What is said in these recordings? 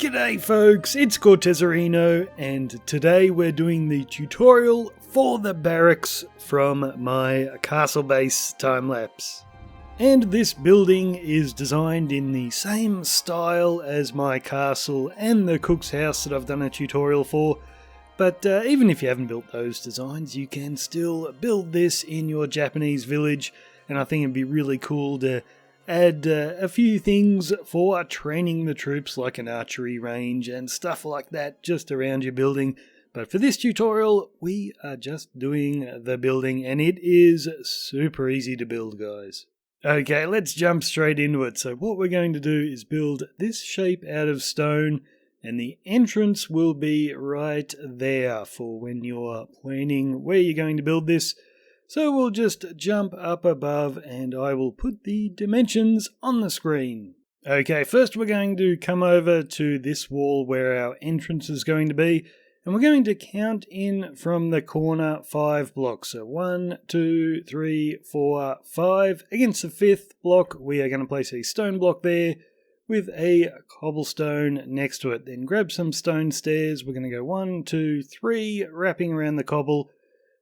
G'day folks, it's Cortezerino, and today we're doing the tutorial for the Barracks from my Castle Base Timelapse. And this building is designed in the same style as my castle and the cook's house that I've done a tutorial for, but even if you haven't built those designs, you can still build this in your Japanese village, and I think it'd be really cool to add a few things for training the troops, like an archery range and stuff like that just around your building. But for this tutorial, we are just doing the building, and it is super easy to build, guys. Okay, let's jump straight into it. So what we're going to do is build this shape out of stone, and the entrance will be right there for when you're planning where you're going to build this. So we'll just jump up above and I will put the dimensions on the screen. Okay, first we're going to come over to this wall where our entrance is going to be, and we're going to count in from the corner 5 blocks. So 1, 2, 3, 4, 5. Against the 5th block, we are going to place a stone block there with a cobblestone next to it. Then grab some stone stairs. We're going to go 1, 2, 3, wrapping around the cobble.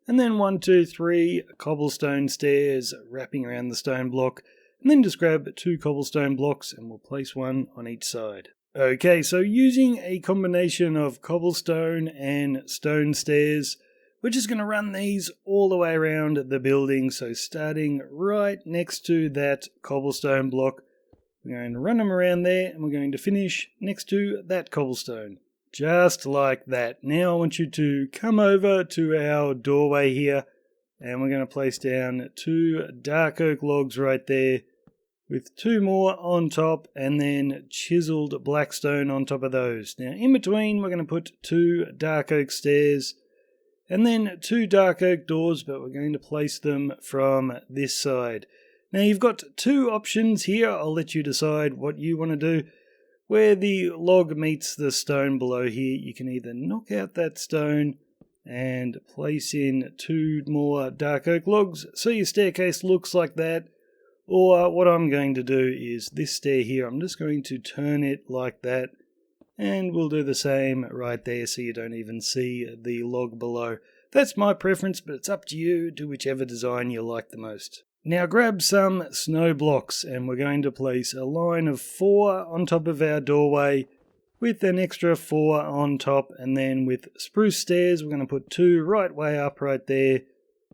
And then 1, 2, 3 cobblestone stairs wrapping around the stone block, and then just grab 2 cobblestone blocks and we'll place one on each side. Okay, so using a combination of cobblestone and stone stairs, we're just going to run these all the way around the building. So starting right next to that cobblestone block, we're going to run them around there and we're going to finish next to that cobblestone. Just like that. Now I want you to come over to our doorway here, and we're going to place down 2 dark oak logs right there with 2 more on top, and then chiseled black stone on top of those. Now in between we're going to put 2 dark oak stairs and then 2 dark oak doors, but we're going to place them from this side. Now you've got 2 options here. I'll let you decide what you want to do. Where the log meets the stone below here, you can either knock out that stone and place in 2 more dark oak logs so your staircase looks like that. Or what I'm going to do is this stair here, I'm just going to turn it like that, and we'll do the same right there so you don't even see the log below. That's my preference, but it's up to you. Do whichever design you like the most. Now grab some snow blocks, and we're going to place a line of 4 on top of our doorway with an extra 4 on top, and then with spruce stairs we're going to put 2 right way up right there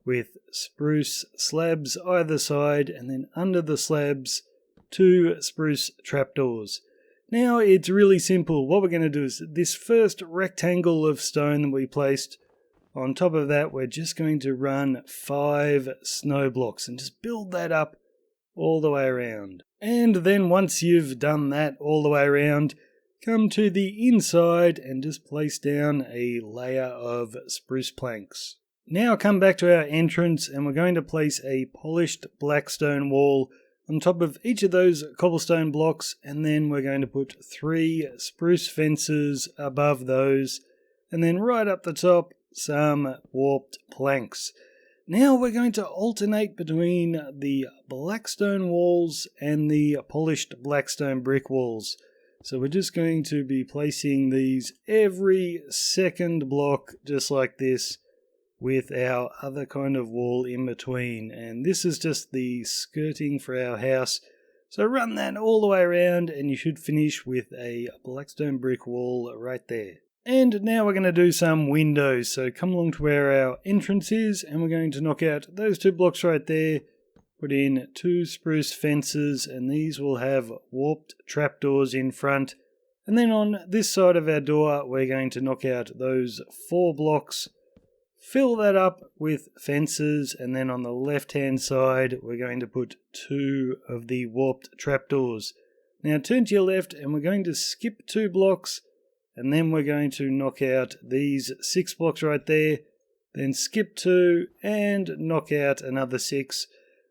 with spruce slabs either side, and then under the slabs 2 spruce trapdoors. Now it's really simple. What we're going to do is this first rectangle of stone that we placed, on top of that, we're just going to run 5 snow blocks and just build that up all the way around. And then once you've done that all the way around, come to the inside and just place down a layer of spruce planks. Now come back to our entrance, and we're going to place a polished black stone wall on top of each of those cobblestone blocks, and then we're going to put 3 spruce fences above those, and then right up the top some warped planks. Now we're going to alternate between the blackstone walls and the polished blackstone brick walls. So we're just going to be placing these every second block just like this, with our other kind of wall in between. And this is just the skirting for our house. So run that all the way around and you should finish with a blackstone brick wall right there. And now we're going to do some windows, so come along to where our entrance is, and we're going to knock out those 2 blocks right there, put in 2 spruce fences, and these will have warped trapdoors in front. And then on this side of our door, we're going to knock out those 4 blocks, fill that up with fences, and then on the left-hand side, we're going to put 2 of the warped trapdoors. Now turn to your left, and we're going to skip 2 blocks, and then we're going to knock out these 6 blocks right there, then skip 2 and knock out another 6.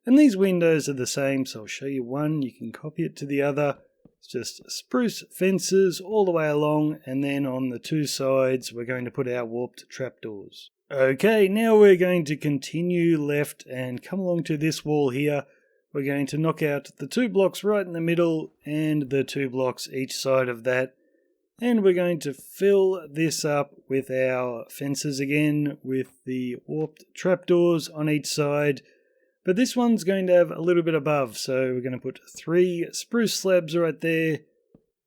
And these windows are the same, so I'll show you one, you can copy it to the other. It's just spruce fences all the way along, and then on the 2 sides we're going to put our warped trapdoors. Okay, now we're going to continue left and come along to this wall here. We're going to knock out the 2 blocks right in the middle and the 2 blocks each side of that. And we're going to fill this up with our fences again, with the warped trapdoors on each side. But this one's going to have a little bit above, so we're going to put 3 spruce slabs right there,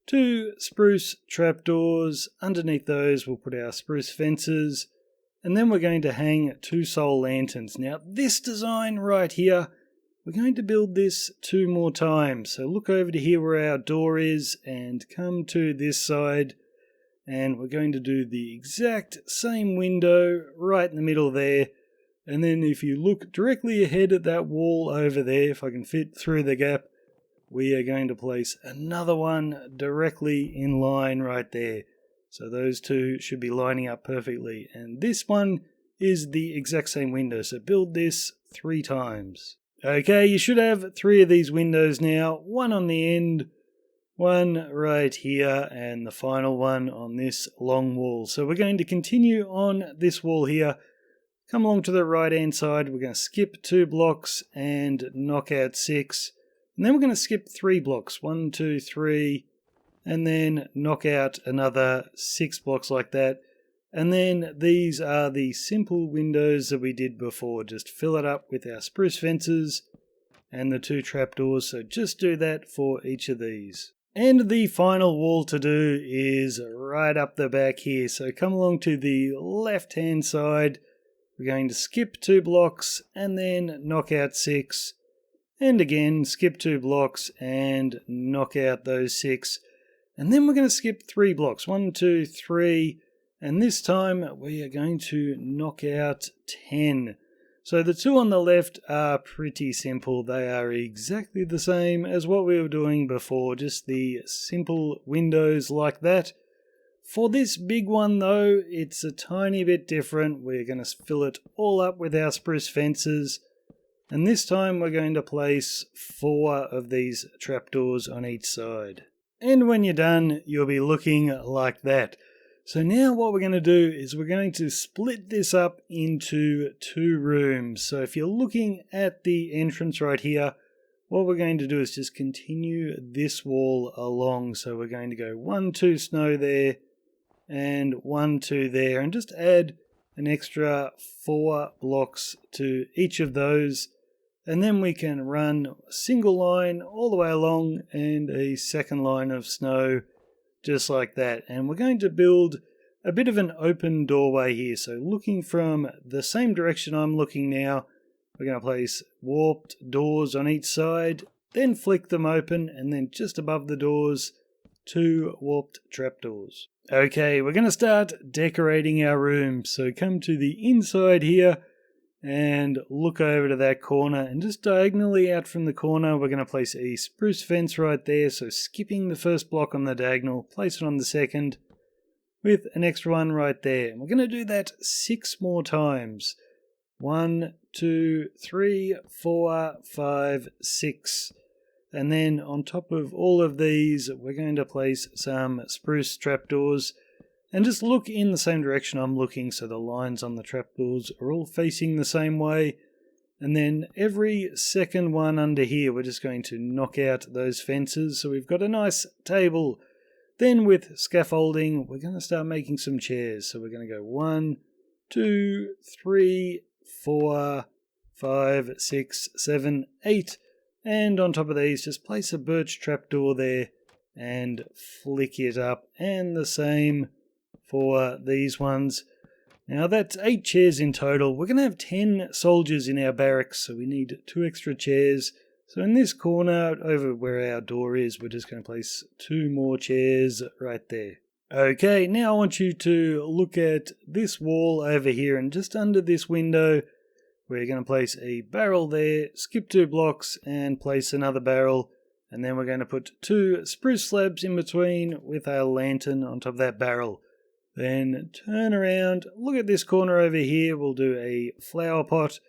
2 spruce trapdoors. Underneath those we'll put our spruce fences, and then we're going to hang 2 soul lanterns. Now this design right here, we're going to build this 2 more times. So look over to here where our door is and come to this side, and we're going to do the exact same window right in the middle there. And then if you look directly ahead at that wall over there, if I can fit through the gap, we are going to place another one directly in line right there. So those 2 should be lining up perfectly. And this one is the exact same window. So build this 3 times. Okay, you should have 3 of these windows now. 1 on the end, 1 right here, and the final one on this long wall. So we're going to continue on this wall here. Come along to the right hand side. We're going to skip 2 blocks and knock out 6. And then we're going to skip 3 blocks, 1, 2, 3, and then knock out another 6 blocks like that. And then these are the simple windows that we did before. Just fill it up with our spruce fences and the 2 trapdoors. So just do that for each of these. And the final wall to do is right up the back here. So come along to the left hand side. We're going to skip 2 blocks and then knock out 6. And again, skip 2 blocks and knock out those 6. And then we're going to skip 3 blocks. 1, 2, 3. And this time we are going to knock out 10. So the 2 on the left are pretty simple. They are exactly the same as what we were doing before. Just the simple windows like that. For this big one though, it's a tiny bit different. We're going to fill it all up with our spruce fences. And this time we're going to place 4 of these trapdoors on each side. And when you're done, you'll be looking like that. So now what we're going to do is we're going to split this up into 2 rooms. So if you're looking at the entrance right here, what we're going to do is just continue this wall along. So we're going to go 1, 2 snow there, and 1, 2 there, and just add an extra 4 blocks to each of those. And then we can run a single line all the way along and a second line of snow just like that. And we're going to build a bit of an open doorway here. So looking from the same direction I'm looking now, we're going to place warped doors on each side, then flick them open, and then just above the doors, 2 warped trapdoors. Okay, we're going to start decorating our room. So come to the inside here and look over to that corner, and just diagonally out from the corner we're going to place a spruce fence right there. So skipping the first block on the diagonal, place it on the second with an extra one right there. And we're going to do that 6 more times. 1, 2, 3, 4, 5, 6. And then on top of all of these we're going to place some spruce trapdoors. And just look in the same direction I'm looking, so the lines on the trapdoors are all facing the same way. And then every second one under here, we're just going to knock out those fences. So we've got a nice table. Then with scaffolding, we're going to start making some chairs. So we're going to go 1, 2, 3, 4, 5, 6, 7, 8. And on top of these, just place a birch trapdoor there and flick it up. And the same for these ones. Now that's 8 chairs in total. We're going to have 10 soldiers in our barracks, so we need 2 extra chairs. So in this corner over where our door is, we're just going to place 2 more chairs right there. Okay, now I want you to look at this wall over here, and just under this window we're going to place a barrel there, skip 2 blocks and place another barrel, and then we're going to put 2 spruce slabs in between with our lantern on top of that barrel. Then turn around, look at this corner over here, we'll do a flower pot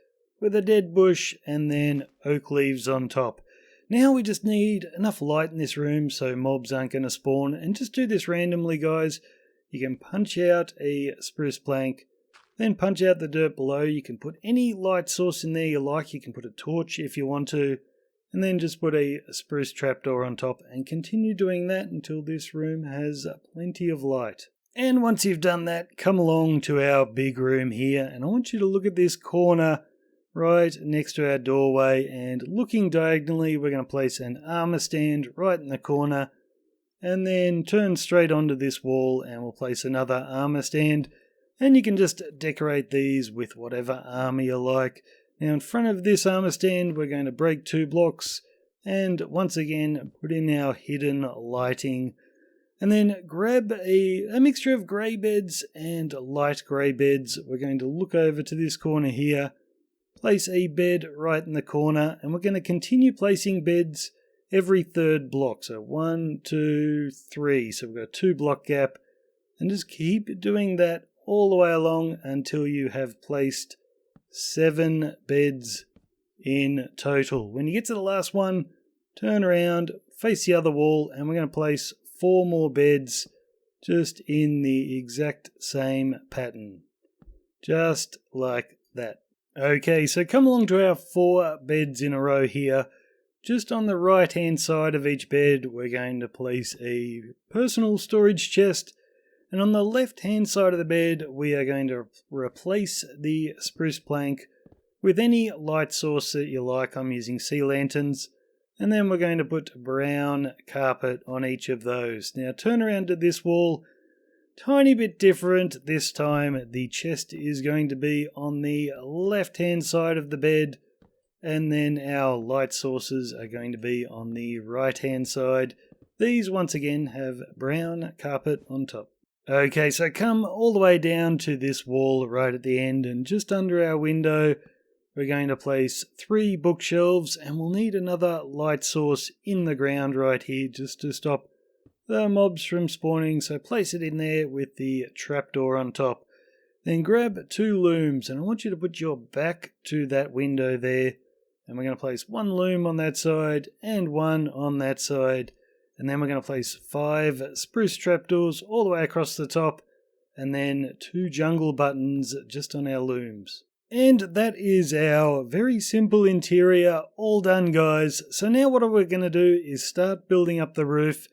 with a dead bush and then oak leaves on top. Now we just need enough light in this room so mobs aren't going to spawn, and just do this randomly guys. You can punch out a spruce plank, then punch out the dirt below. You can put any light source in there you like, you can put a torch if you want to, and then just put a spruce trapdoor on top and continue doing that until this room has plenty of light. And once you've done that, come along to our big room here, and I want you to look at this corner right next to our doorway, and looking diagonally we're going to place an armor stand right in the corner, and then turn straight onto this wall and we'll place another armor stand, and you can just decorate these with whatever armor you like. Now in front of this armor stand we're going to break 2 blocks and once again put in our hidden lighting, and then grab a mixture of grey beds and light grey beds. We're going to look over to this corner here, place a bed right in the corner, and we're going to continue placing beds every 3rd block. So 1, 2, 3. So we've got a 2 block gap, and just keep doing that all the way along until you have placed 7 beds in total. When you get to the last one, turn around, face the other wall, and we're going to place 4 more beds just in the exact same pattern. Just like that. Okay, so come along to our 4 beds in a row here. Just on the right hand side of each bed we're going to place a personal storage chest, and on the left hand side of the bed we are going to replace the spruce plank with any light source that you like. I'm using sea lanterns, and then we're going to put brown carpet on each of those. Now turn around to this wall, tiny bit different this time. The chest is going to be on the left hand side of the bed, and then our light sources are going to be on the right hand side. These once again have brown carpet on top. Okay, so come all the way down to this wall right at the end, and just under our window we're going to place 3 bookshelves, and we'll need another light source in the ground right here just to stop the mobs from spawning. So place it in there with the trapdoor on top. Then grab 2 looms, and I want you to put your back to that window there, and we're going to place 1 loom on that side and 1 on that side, and then we're going to place 5 spruce trapdoors all the way across the top, and then 2 jungle buttons just on our looms. And that is our very simple interior all done, guys. So now what we're going to do is start building up the roof.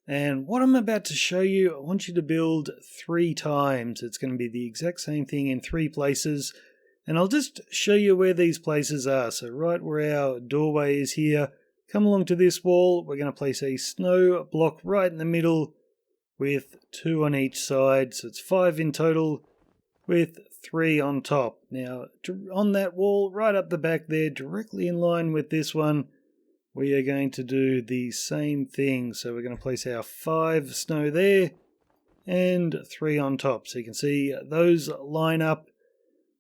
And what I'm about to show you, I want you to build 3 times. It's going to be the exact same thing in 3 places. And I'll just show you where these places are. So right where our doorway is here, come along to this wall. We're going to place a snow block right in the middle with 2 on each side. So it's 5 in total with 3 on top. Now on that wall right up the back there, directly in line with this one, we are going to do the same thing. So we're going to place our 5 snow there and 3 on top. So you can see those line up.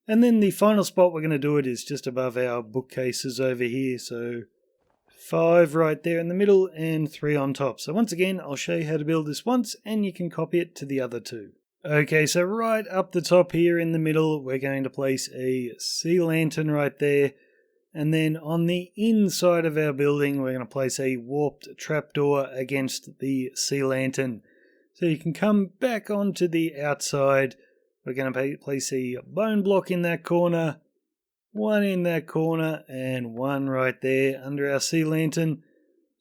And then the final spot we're going to do it is just above our bookcases over here. So 5 right there in the middle and 3 on top. So once again, I'll show you how to build this once and you can copy it to the other 2. Okay, so right up the top here in the middle, we're going to place a sea lantern right there. And then on the inside of our building, we're going to place a warped trapdoor against the sea lantern. So you can come back onto the outside. We're going to place a bone block in that corner, 1 in that corner, and 1 right there under our sea lantern.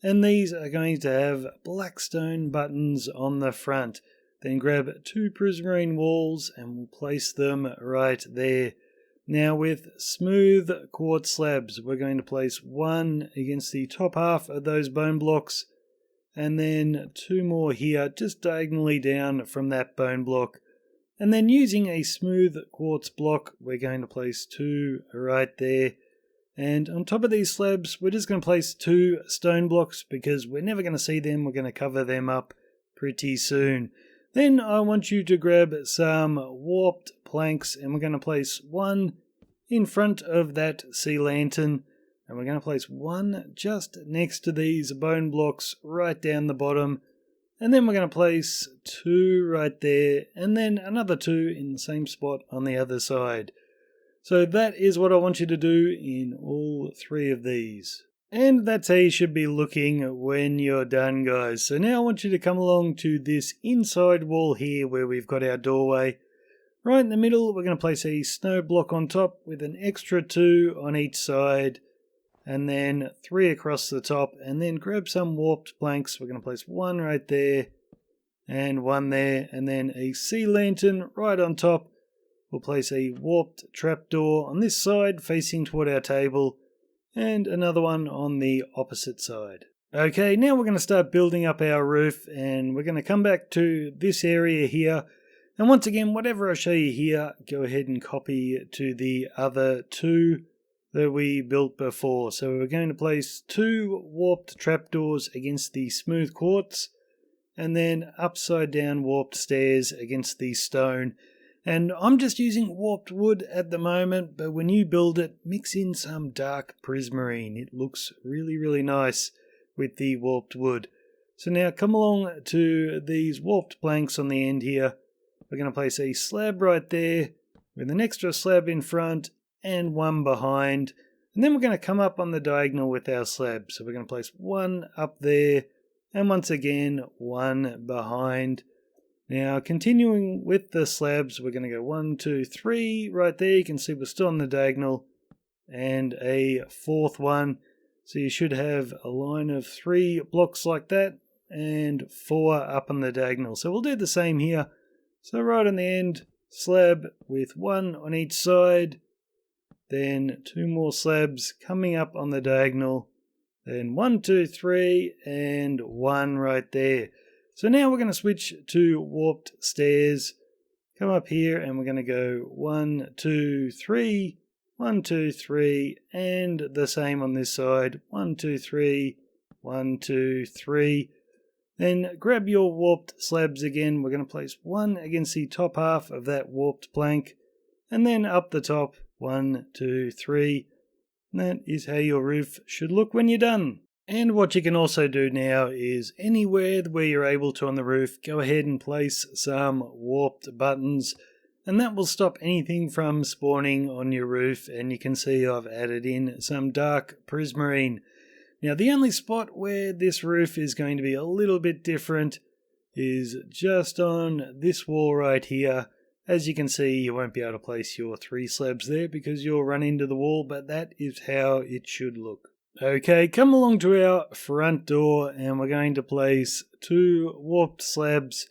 And these are going to have black stone buttons on the front. Then grab 2 prismarine walls and we'll place them right there. Now with smooth quartz slabs, we're going to place 1 against the top half of those bone blocks, and then 2 more here just diagonally down from that bone block. And then using a smooth quartz block, we're going to place 2 right there. And on top of these slabs, we're just going to place 2 stone blocks because we're never going to see them. We're going to cover them up pretty soon. Then I want you to grab some warped planks, and we're going to place 1 in front of that sea lantern, and we're going to place 1 just next to these bone blocks right down the bottom, and then we're going to place 2 right there, and then another 2 in the same spot on the other side. So that is what I want you to do in all 3 of these. And that's how you should be looking when you're done, guys. So now I want you to come along to this inside wall here where we've got our doorway. Right in the middle, we're going to place a snow block on top with an extra 2 on each side. and then 3 across the top, and then grab some warped planks. We're going to place 1 right there, and 1 there, and then a sea lantern right on top. We'll place a warped trapdoor on this side facing toward our table, and another one on the opposite side. Okay, now we're going to start building up our roof, and we're going to come back to this area here. And once again, whatever I show you here, go ahead and copy to the other 2 that we built before. So we're going to place 2 warped trapdoors against the smooth quartz, and then upside down warped stairs against the stone. And I'm just using warped wood at the moment, but when you build it, mix in some dark prismarine. It looks really, really nice with the warped wood. So now come along to these warped planks on the end here. We're going to place a slab right there with an extra slab in front and 1 behind. And then we're going to come up on the diagonal with our slab. So we're going to place 1 up there, and once again 1 behind. Now, continuing with the slabs, we're going to go 1, 2, 3 right there. You can see we're still on the diagonal, and a 4th one. So you should have a line of 3 blocks like that, and 4 up on the diagonal. So we'll do the same here. So right on the end, slab with 1 on each side, then 2 more slabs coming up on the diagonal, then 1, 2, 3, and 1 right there. So now we're going to switch to warped stairs. Come up here and we're going to go 1, 2, 3, 1, 2, 3, and the same on this side. 1, 2, 3, 1, 2, 3. Then grab your warped slabs again. We're going to place 1 against the top half of that warped plank, and then up the top, 1, 2, 3. And that is how your roof should look when you're done. And what you can also do now is anywhere where you're able to on the roof, go ahead and place some warped buttons, and that will stop anything from spawning on your roof. And you can see I've added in some dark prismarine. Now the only spot where this roof is going to be a little bit different is just on this wall right here. As you can see, you won't be able to place your 3 slabs there because you'll run into the wall, but that is how it should look. Okay, come along to our front door, and we're going to place 2 warped slabs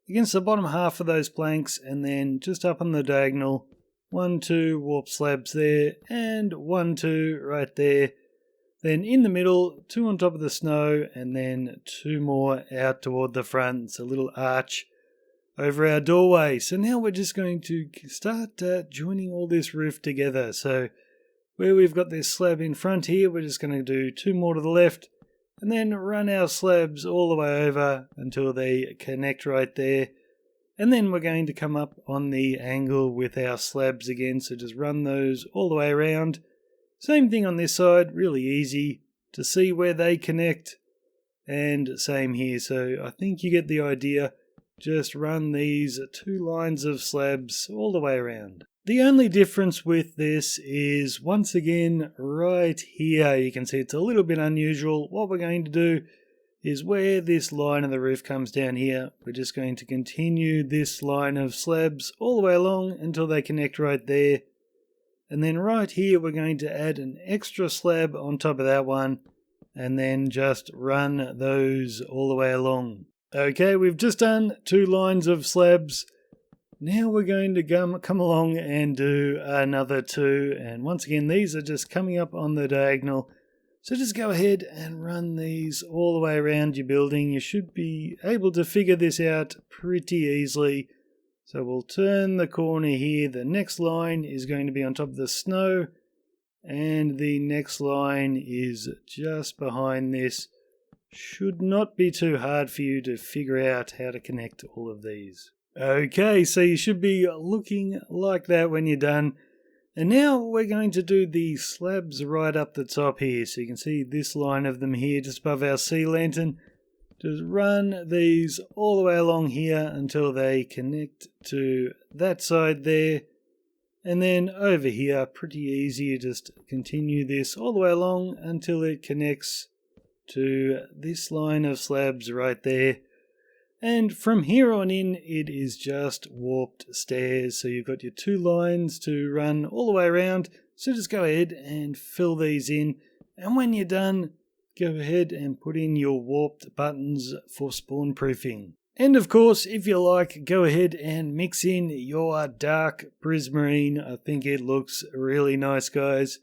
against the bottom half of those planks, and then just up on the diagonal, 1, 2 warped slabs there, and 1, 2 right there. Then in the middle, 2 on top of the snow, and then 2 more out toward the front. It's a little arch over our doorway. So now we're just going to start joining all this roof together. So where we've got this slab in front here, we're just going to do 2 more to the left, and then run our slabs all the way over until they connect right there. And then we're going to come up on the angle with our slabs again, so just run those all the way around. Same thing on this side, really easy to see where they connect, and same here. So I think you get the idea. Just run these 2 lines of slabs all the way around. The only difference with this is, once again, right here, you can see it's a little bit unusual. What we're going to do is where this line of the roof comes down here, we're just going to continue this line of slabs all the way along until they connect right there. And then right here, we're going to add an extra slab on top of that one, and then just run those all the way along. Okay, we've just done 2 lines of slabs. Now we're going to come along and do another 2, and once again these are just coming up on the diagonal. So just go ahead and run these all the way around your building. You should be able to figure this out pretty easily. So we'll turn the corner here. The next line is going to be on top of the snow, and the next line is just behind this. Should not be too hard for you to figure out how to connect all of these. Okay, so you should be looking like that when you're done. And now we're going to do the slabs right up the top here. So you can see this line of them here just above our sea lantern. Just run these all the way along here until they connect to that side there. And then over here, pretty easy, you just continue this all the way along until it connects to this line of slabs right there. And from here on in, it is just warped stairs. So you've got your 2 lines to run all the way around. So just go ahead and fill these in. And when you're done, go ahead and put in your warped buttons for spawn proofing. And of course, if you like, go ahead and mix in your dark prismarine. I think it looks really nice, guys.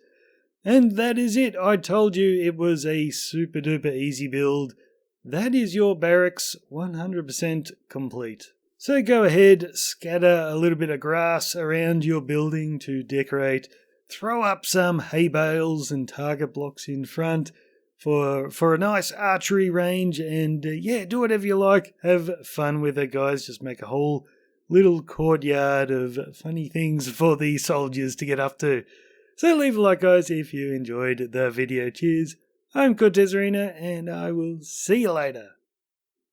And that is it. I told you it was a super duper easy build. That is your barracks 100% complete. So go ahead, scatter a little bit of grass around your building to decorate. Throw up some hay bales and target blocks in front for a nice archery range, and yeah, do whatever you like. Have fun with it, guys. Just make a whole little courtyard of funny things for the soldiers to get up to. So leave a like, guys, if you enjoyed the video. Cheers. I'm Cortezerino, and I will see you later.